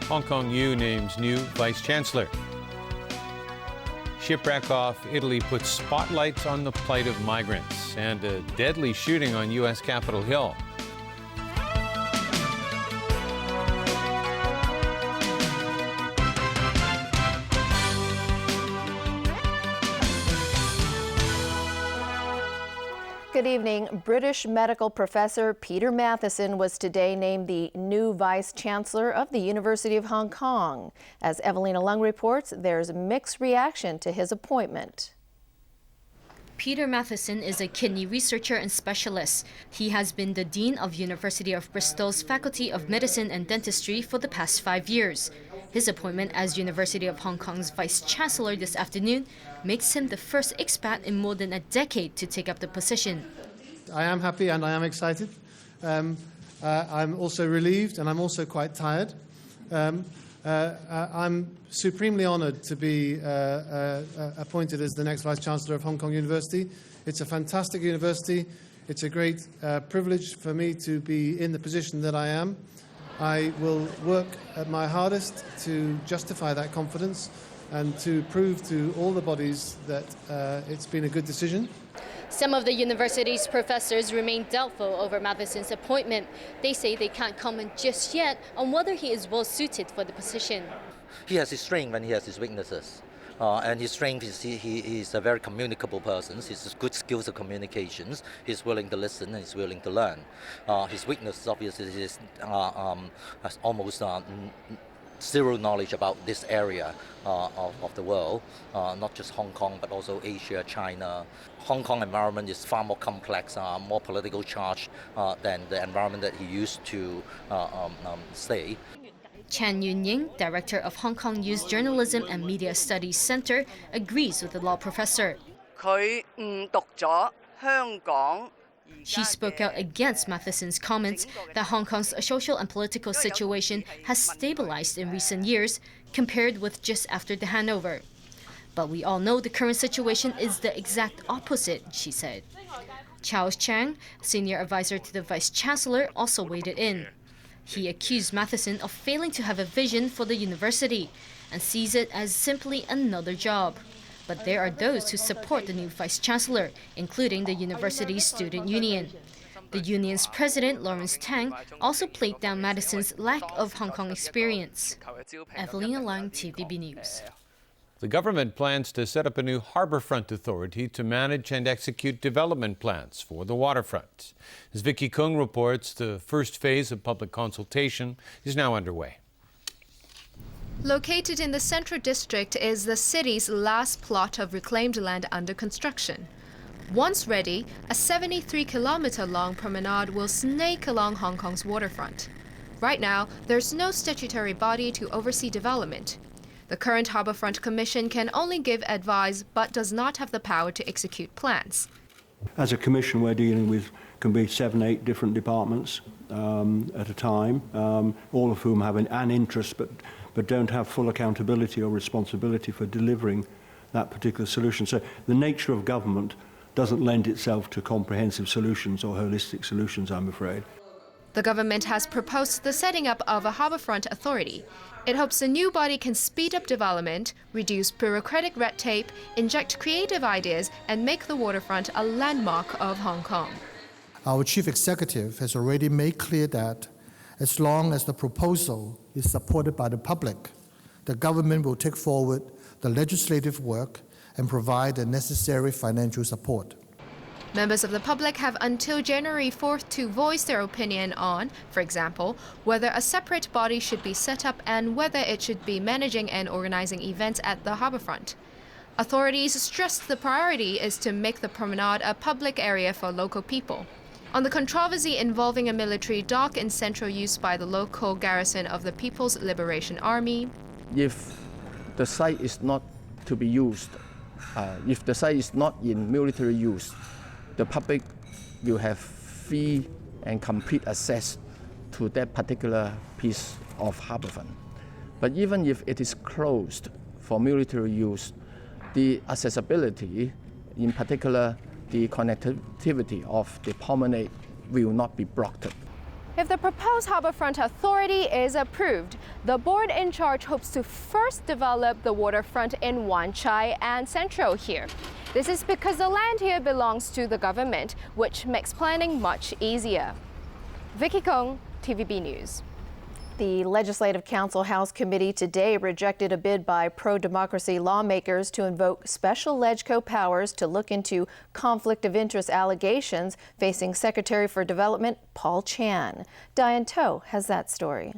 Hong Kong U names new Vice Chancellor. Shipwreck off Italy puts spotlights on the plight of migrants, and a deadly shooting on U.S. Capitol Hill. Good evening. British medical professor Peter Mathieson was today named the new Vice Chancellor of the University of Hong Kong. As Evelina Lung reports, there's mixed reaction to his appointment. Peter Mathieson is a kidney researcher and specialist. He has been the Dean of University of Bristol's Faculty of Medicine and Dentistry for the past 5 years. His appointment as University of Hong Kong's Vice Chancellor this afternoon makes him the first expat in more than a decade to take up the position. I am happy and I am excited. I'm also relieved and I'm also quite tired. I'm supremely honoured to be appointed as the next Vice Chancellor of Hong Kong University. It's a fantastic university. It's a great privilege for me to be in the position that I am. I will work at my hardest to justify that confidence and to prove to all the bodies that it's been a good decision. Some of the university's professors remain doubtful over Mathieson's appointment. They say they can't comment just yet on whether he is well suited for the position. He has his strength and he has his weaknesses. And his strength is he's a very communicable person. He has good skills of communications. He's willing to listen and he's willing to learn. His weakness, obviously, is has almost zero knowledge about this area of the world, not just Hong Kong, but also Asia, China. Hong Kong environment is far more complex, more political charged than the environment that he used to stay. Chan Yun-ying, director of Hong Kong U's Journalism and Media Studies Center, agrees with the law professor. She spoke out against Mathieson's comments that Hong Kong's social and political situation has stabilized in recent years compared with just after the handover. But we all know the current situation is the exact opposite, she said. Charles Chang, senior advisor to the Vice Chancellor, also weighed in. He accused Mathieson of failing to have a vision for the university and sees it as simply another job. But there are those who support the new Vice Chancellor, including the university's student union. The union's president, Lawrence Tang, also played down Mathieson's lack of Hong Kong experience. Evelina Lang, TVB News. The government plans to set up a new harbourfront authority to manage and execute development plans for the waterfront. As Vicky Kung reports, the first phase of public consultation is now underway. Located in the Central District is the city's last plot of reclaimed land under construction. Once ready, a 73-kilometre-long promenade will snake along Hong Kong's waterfront. Right now, there's no statutory body to oversee development. The current Harbourfront Commission can only give advice but does not have the power to execute plans. As a commission, we're dealing with can be 7, 8 different departments at a time, all of whom have an interest but don't have full accountability or responsibility for delivering that particular solution. So the nature of government doesn't lend itself to comprehensive solutions or holistic solutions, I'm afraid. The government has proposed the setting up of a harbourfront authority. It hopes the new body can speed up development, reduce bureaucratic red tape, inject creative ideas, and make the waterfront a landmark of Hong Kong. Our chief executive has already made clear that as long as the proposal is supported by the public, the government will take forward the legislative work and provide the necessary financial support. Members of the public have until January 4th to voice their opinion on, for example, whether a separate body should be set up and whether it should be managing and organizing events at the harbourfront. Authorities stressed the priority is to make the promenade a public area for local people. On the controversy involving a military dock in central use by the local garrison of the People's Liberation Army. If the site is not to be used, if the site is not in military use, the public will have free and complete access to that particular piece of harbourfront. But even if it is closed for military use, the accessibility, in particular the connectivity of the promenade will not be blocked. If the proposed harbourfront authority is approved, the board in charge hopes to first develop the waterfront in Wan Chai and Central here. This is because the land here belongs to the government, which makes planning much easier. Vicky Kong, TVB News. The Legislative Council House Committee today rejected a bid by pro-democracy lawmakers to invoke special LegCo powers to look into conflict of interest allegations facing Secretary for Development Paul Chan. Diane To has that story.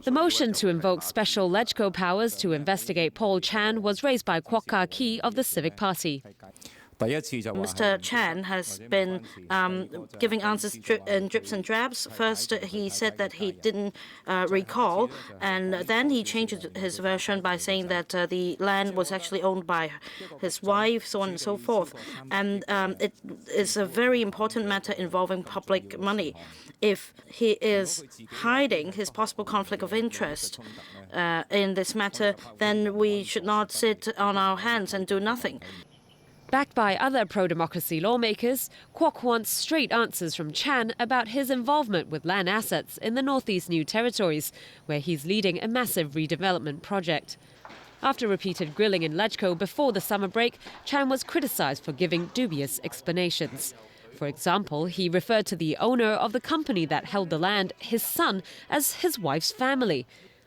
The motion to invoke special LegCo powers to investigate Paul Chan was raised by Kwok Ka-ki of the Civic Party. Mr. Chan has been giving answers in drips and drabs. First, he said that he didn't recall, and then he changed his version by saying that the land was actually owned by his wife, so on and so forth. And it is a very important matter involving public money. If he is hiding his possible conflict of interest in this matter, then we should not sit on our hands and do nothing. Backed by other pro-democracy lawmakers, Kwok wants straight answers from Chan about his involvement with land assets in the Northeast New Territories, where he's leading a massive redevelopment project. After repeated grilling in LegCo before the summer break, Chan was criticised for giving dubious explanations. For example, he referred to the owner of the company that held the land, his son, as his wife's family.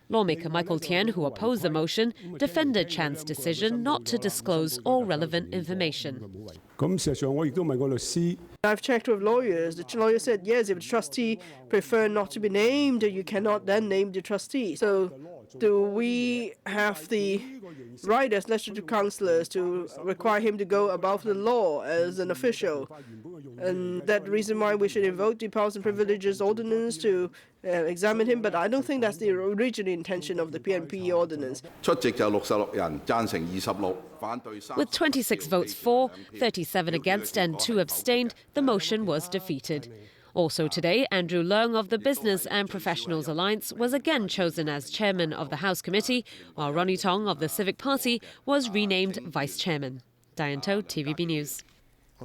Lawmaker Michael Tian, who opposed the motion, defended Chan's decision not to disclose all relevant information. I've checked with lawyers. The lawyer said, yes, if the trustee prefer not to be named, you cannot then name the trustee. So do we have the right as legislative councillors to require him to go above the law as an official? And that's the reason why we should invoke the Powers and Privileges Ordinance to examine him, but I don't think that's the original intention of the PNP ordinance. With 26 votes for, 37 against and 2 abstained, the motion was defeated. Also today, Andrew Leung of the Business and Professionals Alliance was again chosen as chairman of the House Committee, while Ronnie Tong of the Civic Party was renamed vice chairman. Diane To, TVB News.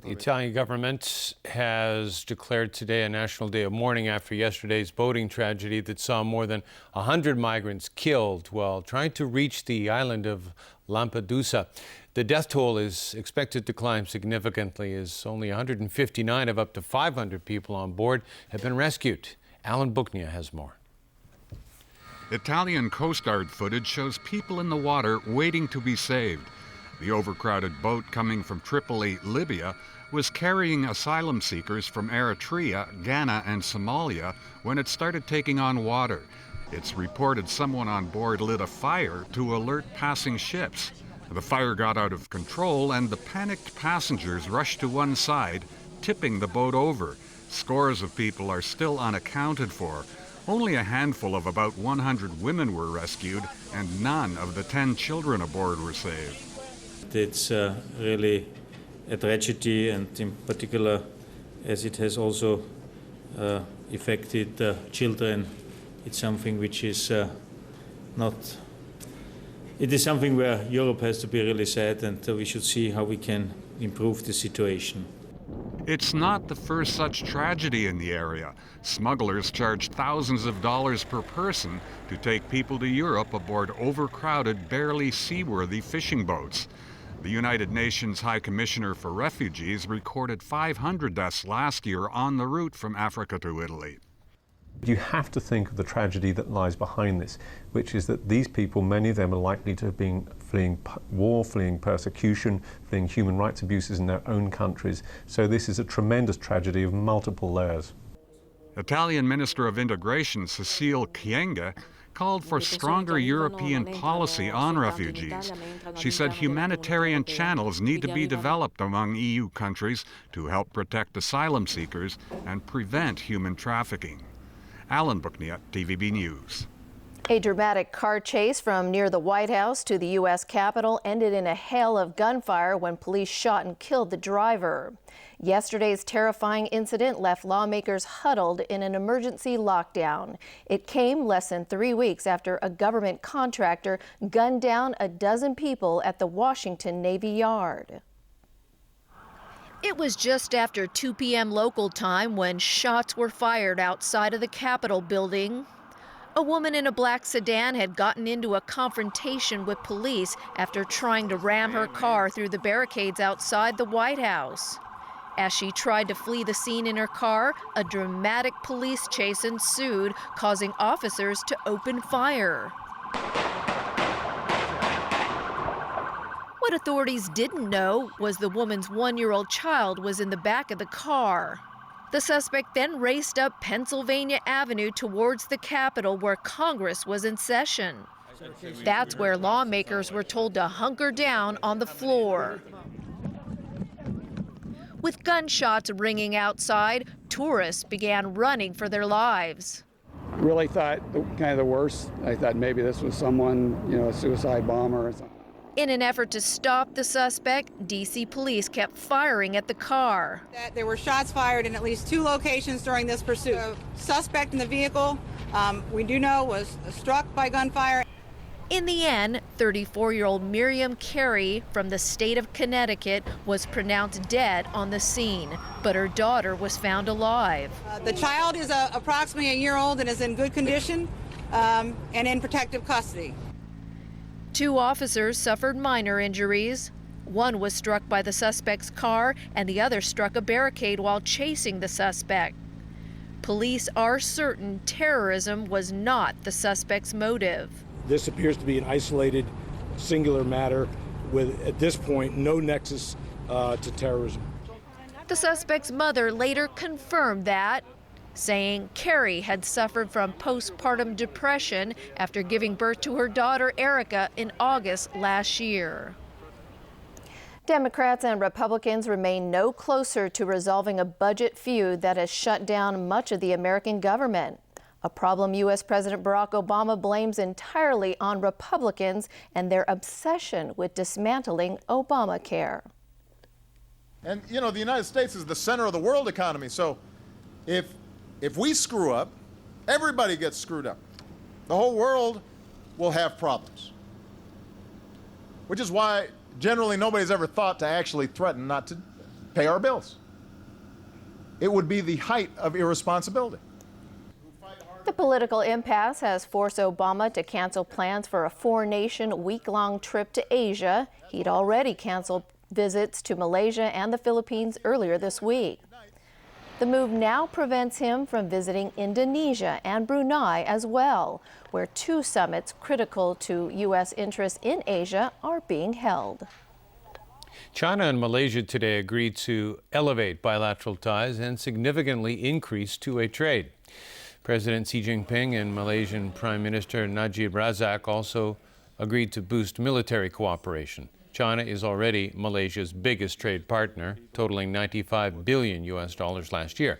The Italian government has declared today a national day of mourning after yesterday's boating tragedy that saw more than 100 migrants killed while trying to reach the island of Lampedusa. The death toll is expected to climb significantly as only 159 of up to 500 people on board have been rescued. Alan Buchnia has more. Italian Coast Guard footage shows people in the water waiting to be saved. The overcrowded boat coming from Tripoli, Libya, was carrying asylum seekers from Eritrea, Ghana, and Somalia when it started taking on water. It's reported someone on board lit a fire to alert passing ships. The fire got out of control and the panicked passengers rushed to one side, tipping the boat over. Scores of people are still unaccounted for. Only a handful of about 100 women were rescued, and none of the 10 children aboard were saved. It's really a tragedy, and in particular, as it has also affected children, it's something which is not. It is something where Europe has to be really sad, and we should see how we can improve the situation. It's not the first such tragedy in the area. Smugglers charge thousands of dollars per person to take people to Europe aboard overcrowded, barely seaworthy fishing boats. The United Nations High Commissioner for Refugees recorded 500 deaths last year on the route from Africa to Italy. You have to think of the tragedy that lies behind this, which is that these people, many of them are likely to have been fleeing war, fleeing persecution, fleeing human rights abuses in their own countries. So this is a tremendous tragedy of multiple layers. Italian Minister of Integration Cecile Kyenge called for stronger European policy on refugees. She said humanitarian channels need to be developed among EU countries to help protect asylum seekers and prevent human trafficking. Alan Buchnia, TVB News. A dramatic car chase from near the White House to the U.S. Capitol ended in a hail of gunfire when police shot and killed the driver. Yesterday's terrifying incident left lawmakers huddled in an emergency lockdown. It came less than 3 weeks after a government contractor gunned down a dozen people at the Washington Navy Yard. It was just after 2 p.m. local time when shots were fired outside of the Capitol building. A woman in a black sedan had gotten into a confrontation with police after trying to ram her car through the barricades outside the White House. As she tried to flee the scene in her car, a dramatic police chase ensued, causing officers to open fire. What authorities didn't know was the woman's 1-year-old child was in the back of the car. The suspect then raced up Pennsylvania Avenue towards the Capitol where Congress was in session. That's where lawmakers were told to hunker down on the floor. With gunshots ringing outside, tourists began running for their lives. Really thought kind of the worst. I thought maybe this was someone, a suicide bomber or something. In an effort to stop the suspect, D.C. police kept firing at the car. There were shots fired in at least 2 locations during this pursuit. The suspect in the vehicle, we do know, was struck by gunfire. In the end, 34-year-old Miriam Carey from the state of Connecticut was pronounced dead on the scene, but her daughter was found alive. The child is approximately a year old and is in good condition and in protective custody. 2 officers suffered minor injuries. One was struck by the suspect's car and the other struck a barricade while chasing the suspect. Police are certain terrorism was not the suspect's motive. This appears to be an isolated, singular matter with, at this point, no nexus to terrorism. The suspect's mother later confirmed that, saying Carey had suffered from postpartum depression after giving birth to her daughter Erica in August last year. Democrats and Republicans remain no closer to resolving a budget feud that has shut down much of the American government. A problem U.S. President Barack Obama blames entirely on Republicans and their obsession with dismantling Obamacare. And, the United States is the center of the world economy, so if we screw up, everybody gets screwed up. The whole world will have problems. Which is why generally nobody's ever thought to actually threaten not to pay our bills. It would be the height of irresponsibility. The political impasse has forced Obama to cancel plans for a 4-nation week-long trip to Asia. He'd already canceled visits to Malaysia and the Philippines earlier this week. The move now prevents him from visiting Indonesia and Brunei as well, where 2 summits critical to U.S. interests in Asia are being held. China and Malaysia today agreed to elevate bilateral ties and significantly increase two-way trade. President Xi Jinping and Malaysian Prime Minister Najib Razak also agreed to boost military cooperation. China is already Malaysia's biggest trade partner, totaling $95 billion last year.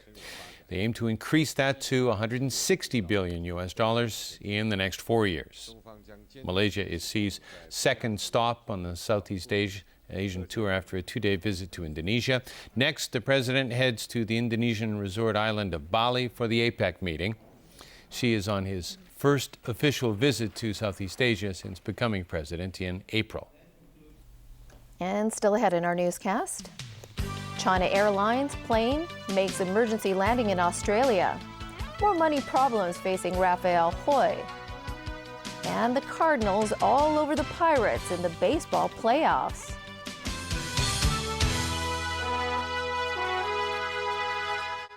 They aim to increase that to $160 billion in the next 4 years. Malaysia is Xi's second stop on the Southeast Asian tour after a 2-day visit to Indonesia. Next, the president heads to the Indonesian resort island of Bali for the APEC meeting. Xi is on his first official visit to Southeast Asia since becoming president in April. And still ahead in our newscast, China Airlines plane makes emergency landing in Australia. More money problems facing Raphael Hui. And the Cardinals all over the Pirates in the baseball playoffs.